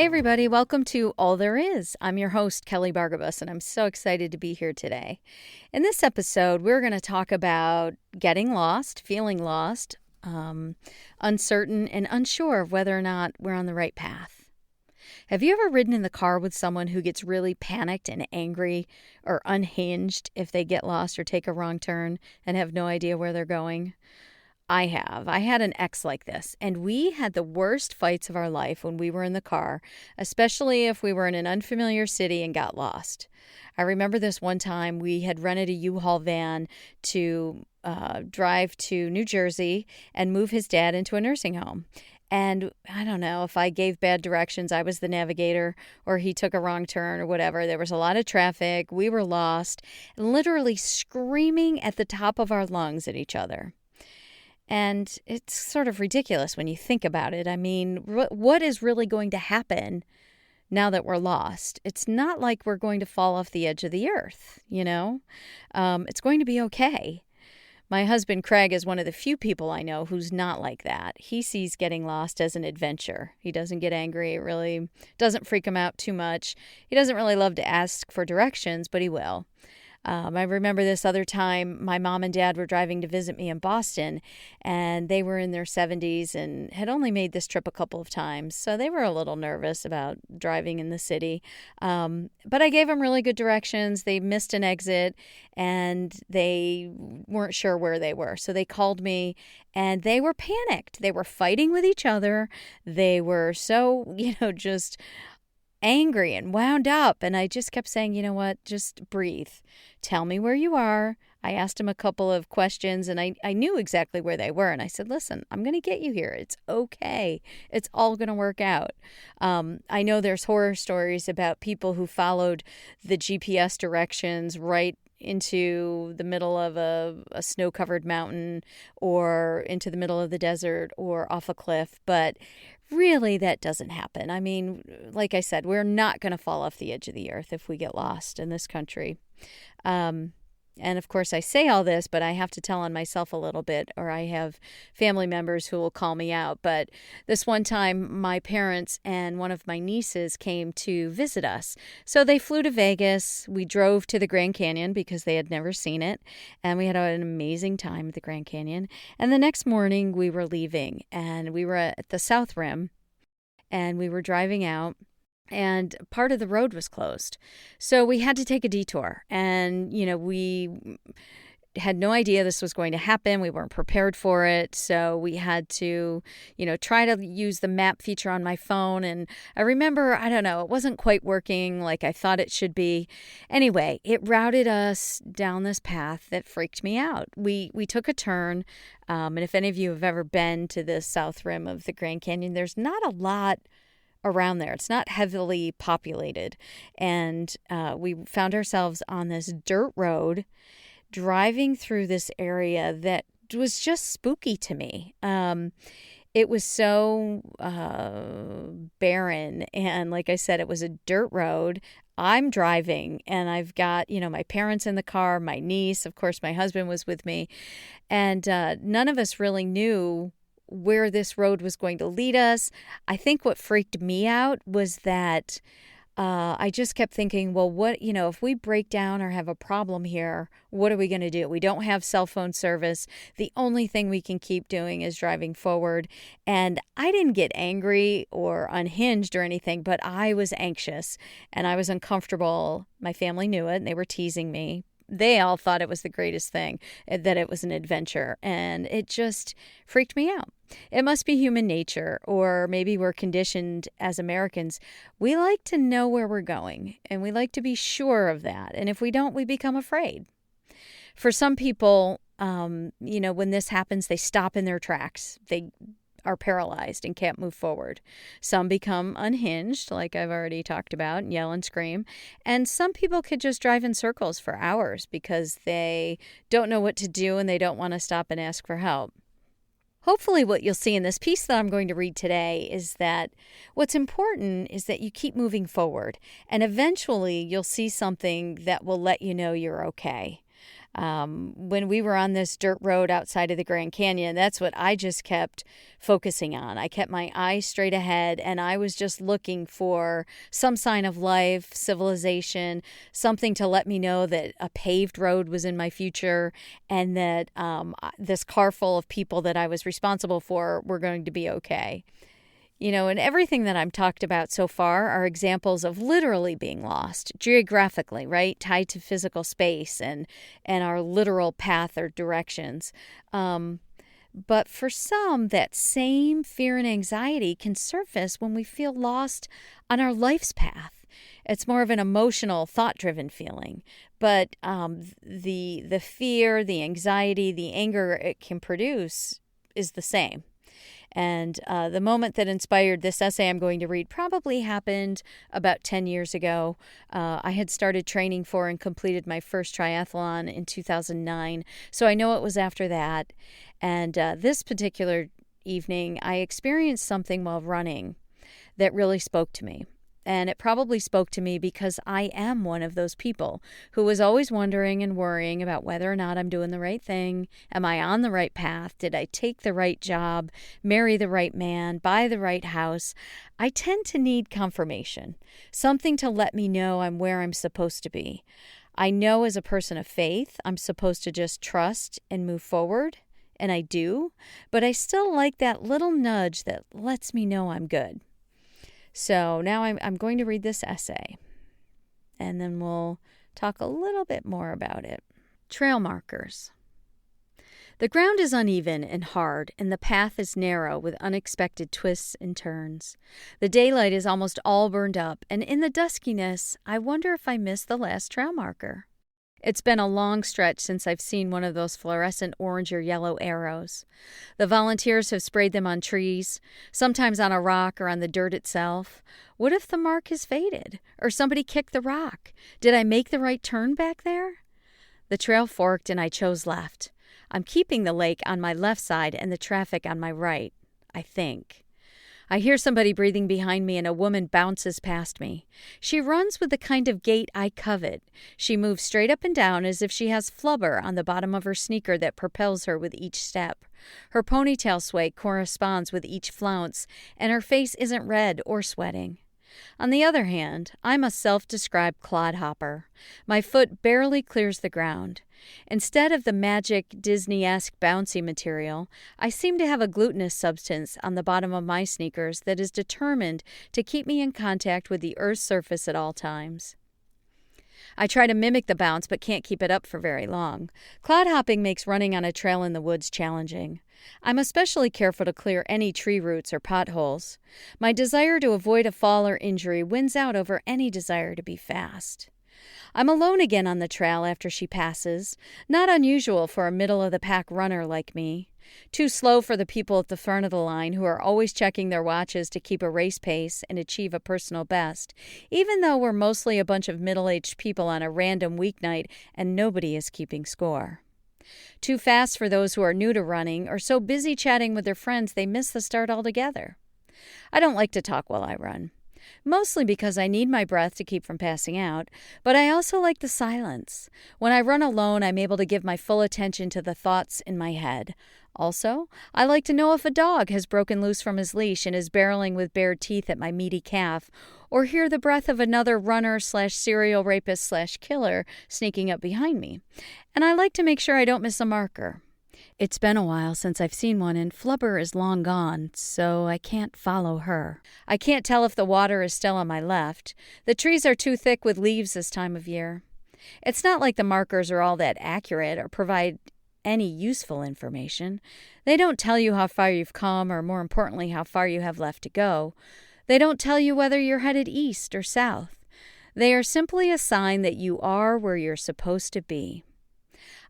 Hey, everybody, welcome to All There Is. I'm your host, Kelly Bargabus, and I'm so excited to be here today. In this episode, we're going to talk about getting lost, feeling lost, uncertain, and unsure of whether or not we're on the right path. Have you ever ridden in the car with someone who gets really panicked and angry or unhinged if they get lost or take a wrong turn and have no idea where they're going? I have. I had an ex like this, and we had the worst fights of our life when we were in the car, especially if we were in an unfamiliar city and got lost. I remember this one time we had rented a U-Haul van to drive to New Jersey and move his dad into a nursing home. And I don't know if I gave bad directions, I was the navigator, or he took a wrong turn or whatever. There was a lot of traffic. We were lost, literally screaming at the top of our lungs at each other. And it's sort of ridiculous when you think about it. I mean, what is really going to happen now that we're lost? It's not like we're going to fall off the edge of the earth, you know? It's going to be okay. My husband, Craig, is one of the few people I know who's not like that. He sees getting lost as an adventure. He doesn't get angry. It really doesn't freak him out too much. He doesn't really love to ask for directions, but he will. I remember this other time, my mom and dad were driving to visit me in Boston, and they were in their 70s and had only made this trip a couple of times. So they were a little nervous about driving in the city. But I gave them really good directions. They missed an exit, and they weren't sure where they were. So they called me, and they were panicked. They were fighting with each other. They were so, just angry and wound up. And I just kept saying, you know what, just breathe. Tell me where you are. I asked him a couple of questions, and I knew exactly where they were. And I said, listen, I'm going to get you here. It's okay. It's all going to work out. I know there's horror stories about people who followed the GPS directions right into the middle of a snow-covered mountain or into the middle of the desert or off a cliff. But really, that doesn't happen. I mean, like I said, we're not going to fall off the edge of the earth if we get lost in this country. And of course, I say all this, but I have to tell on myself a little bit, or I have family members who will call me out. But this one time, my parents and one of my nieces came to visit us. So they flew to Vegas. We drove to the Grand Canyon because they had never seen it. And we had an amazing time at the Grand Canyon. And the next morning, we were leaving, and we were at the South Rim, and we were driving out. And part of the road was closed. So we had to take a detour. And, we had no idea this was going to happen. We weren't prepared for it. So we had to, try to use the map feature on my phone. And I remember, I don't know, it wasn't quite working like I thought it should be. Anyway, it routed us down this path that freaked me out. We took a turn. And if any of you have ever been to the South Rim of the Grand Canyon, there's not a lot around there. It's not heavily populated. And we found ourselves on this dirt road driving through this area that was just spooky to me. It was so barren. And like I said, it was a dirt road. I'm driving, and I've got, my parents in the car, my niece, of course, my husband was with me. And none of us really knew where this road was going to lead us. I think what freaked me out was that I just kept thinking, well, what, if we break down or have a problem here, what are we going to do? We don't have cell phone service. The only thing we can keep doing is driving forward. And I didn't get angry or unhinged or anything, but I was anxious and I was uncomfortable. My family knew it, and they were teasing me. They all thought it was the greatest thing, that it was an adventure, and it just freaked me out. It must be human nature, or maybe we're conditioned as Americans. We like to know where we're going, and we like to be sure of that. And if we don't, we become afraid. For some people, when this happens, they stop in their tracks. They are paralyzed and can't move forward. Some become unhinged, like I've already talked about, and yell and scream. And some people could just drive in circles for hours because they don't know what to do and they don't want to stop and ask for help. Hopefully what you'll see in this piece that I'm going to read today is that what's important is that you keep moving forward, and eventually you'll see something that will let you know you're okay. When we were on this dirt road outside of the Grand Canyon, that's what I just kept focusing on. I kept my eyes straight ahead, and I was just looking for some sign of life, civilization, something to let me know that a paved road was in my future, and that this car full of people that I was responsible for were going to be okay. And everything that I'm talked about so far are examples of literally being lost geographically, right? Tied to physical space and our literal path or directions. But for some, that same fear and anxiety can surface when we feel lost on our life's path. It's more of an emotional, thought-driven feeling. But the fear, the anxiety, the anger it can produce is the same. And the moment that inspired this essay I'm going to read probably happened about 10 years ago. I had started training for and completed my first triathlon in 2009, so I know it was after that. And this particular evening, I experienced something while running that really spoke to me. And it probably spoke to me because I am one of those people who was always wondering and worrying about whether or not I'm doing the right thing. Am I on the right path? Did I take the right job, marry the right man, buy the right house? I tend to need confirmation, something to let me know I'm where I'm supposed to be. I know as a person of faith, I'm supposed to just trust and move forward, and I do, but I still like that little nudge that lets me know I'm good. So now I'm going to read this essay, and then we'll talk a little bit more about it. Trail markers. The ground is uneven and hard, and the path is narrow with unexpected twists and turns. The daylight is almost all burned up, and in the duskiness, I wonder if I missed the last trail marker. It's been a long stretch since I've seen one of those fluorescent orange or yellow arrows. The volunteers have sprayed them on trees, sometimes on a rock or on the dirt itself. What if the mark has faded? Or somebody kicked the rock? Did I make the right turn back there? The trail forked and I chose left. I'm keeping the lake on my left side and the traffic on my right, I think. I hear somebody breathing behind me and a woman bounces past me. She runs with the kind of gait I covet. She moves straight up and down as if she has flubber on the bottom of her sneaker that propels her with each step. Her ponytail sway corresponds with each flounce, and her face isn't red or sweating. On the other hand, I'm a self-described clodhopper. My foot barely clears the ground. Instead of the magic Disney-esque bouncy material, I seem to have a glutinous substance on the bottom of my sneakers that is determined to keep me in contact with the Earth's surface at all times. I try to mimic the bounce but can't keep it up for very long. Clodhopping makes running on a trail in the woods challenging. I'm especially careful to clear any tree roots or potholes. My desire to avoid a fall or injury wins out over any desire to be fast. I'm alone again on the trail after she passes, not unusual for a middle-of-the-pack runner like me. Too slow for the people at the front of the line who are always checking their watches to keep a race pace and achieve a personal best, even though we're mostly a bunch of middle-aged people on a random weeknight and nobody is keeping score. Too fast for those who are new to running or so busy chatting with their friends they miss the start altogether. I don't like to talk while I run, mostly because I need my breath to keep from passing out, but I also like the silence. When I run alone, I'm able to give my full attention to the thoughts in my head. Also, I like to know if a dog has broken loose from his leash and is barreling with bared teeth at my meaty calf, or hear the breath of another runner/serial rapist/killer sneaking up behind me. And I like to make sure I don't miss a marker. It's been a while since I've seen one, and Flubber is long gone, so I can't follow her. I can't tell if the water is still on my left. The trees are too thick with leaves this time of year. It's not like the markers are all that accurate or provide any useful information. They don't tell you how far you've come, or more importantly, how far you have left to go. They don't tell you whether you're headed east or south. They are simply a sign that you are where you're supposed to be.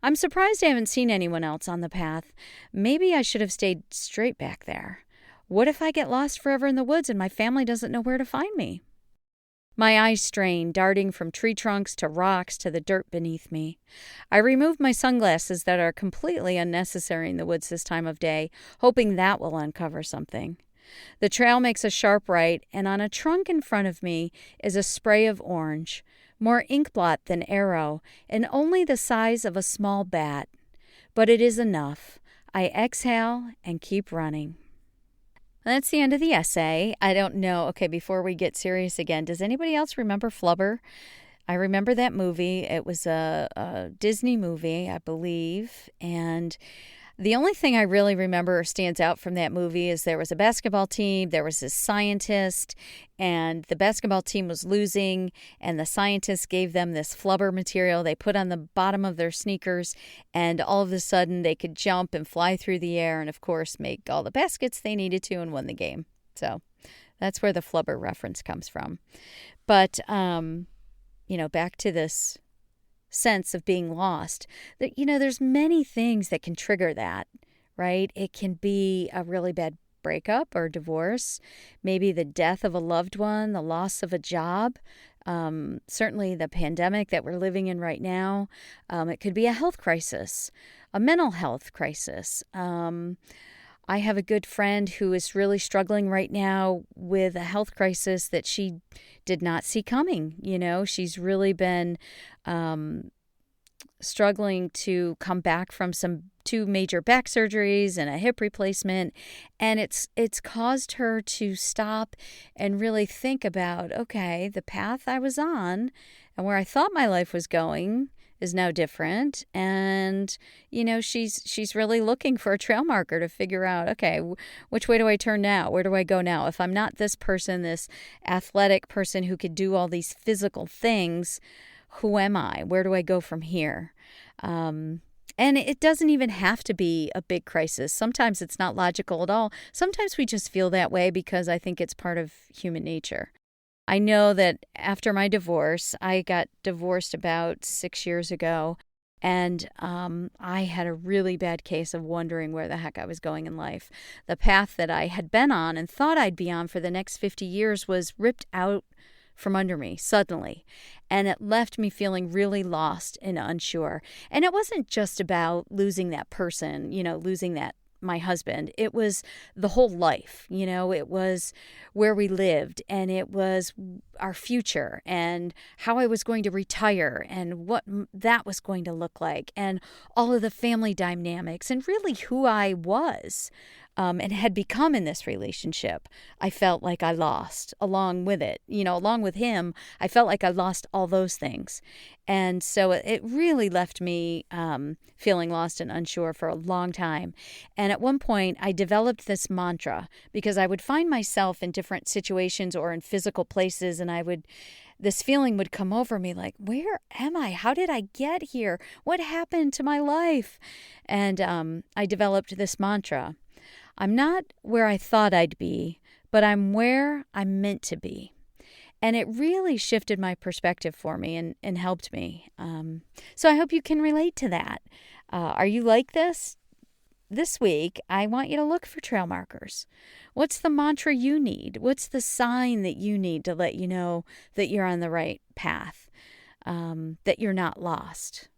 I'm surprised I haven't seen anyone else on the path. Maybe I should have stayed straight back there. What if I get lost forever in the woods and my family doesn't know where to find me? My eyes strain, darting from tree trunks to rocks to the dirt beneath me. I remove my sunglasses that are completely unnecessary in the woods this time of day, hoping that will uncover something. The trail makes a sharp right, and on a trunk in front of me is a spray of orange, more inkblot than arrow, and only the size of a small bat. But it is enough. I exhale and keep running. That's the end of the essay. I don't know. Okay, before we get serious again, does anybody else remember Flubber? I remember that movie. It was a Disney movie, I believe. And the only thing I really remember or stands out from that movie is there was a basketball team, there was this scientist, and the basketball team was losing, and the scientist gave them this flubber material they put on the bottom of their sneakers, and all of a sudden they could jump and fly through the air and, of course, make all the baskets they needed to and win the game. So that's where the flubber reference comes from. But, back to this sense of being lost, that there's many things that can trigger that, right? It can be a really bad breakup or divorce, maybe the death of a loved one, the loss of a job, certainly the pandemic that we're living in right now. It could be a health crisis, a mental health crisis. I have a good friend who is really struggling right now with a health crisis that she did not see coming. She's really been struggling to come back from two major back surgeries and a hip replacement. And it's caused her to stop and really think about, okay, the path I was on and where I thought my life was going is now different. And, she's really looking for a trail marker to figure out, okay, which way do I turn now? Where do I go now? If I'm not this person, this athletic person who could do all these physical things, who am I? Where do I go from here? And it doesn't even have to be a big crisis. Sometimes it's not logical at all. Sometimes we just feel that way because I think it's part of human nature. I know that after my divorce, I got divorced about 6 years ago, and I had a really bad case of wondering where the heck I was going in life. The path that I had been on and thought I'd be on for the next 50 years was ripped out from under me suddenly, and it left me feeling really lost and unsure. And it wasn't just about losing that person, losing my husband. It was the whole life, it was where we lived, and it was our future and how I was going to retire and what that was going to look like, and all of the family dynamics, and really who I was and had become in this relationship. I felt like I lost along with it, along with him. I felt like I lost all those things. And so it really left me feeling lost and unsure for a long time. And at one point, I developed this mantra because I would find myself in different situations or in physical places, and this feeling would come over me like, where am I? How did I get here? What happened to my life? And I developed this mantra. I'm not where I thought I'd be, but I'm where I'm meant to be. And it really shifted my perspective for me and helped me. So I hope you can relate to that. Are you like this? This week, I want you to look for trail markers. What's the mantra you need? What's the sign that you need to let you know that you're on the right path, that you're not lost?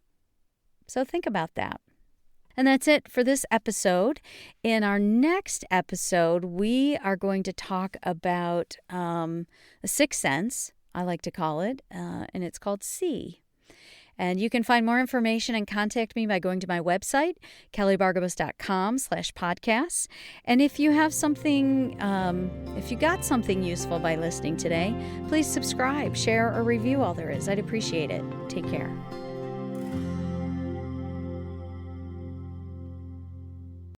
So think about that. And that's it for this episode. In our next episode, we are going to talk about a sixth sense, I like to call it, and it's called See. And you can find more information and contact me by going to my website, kellybargabos.com/podcasts. And if you have something, if you got something useful by listening today, please subscribe, share, or review all there is. I'd appreciate it. Take care.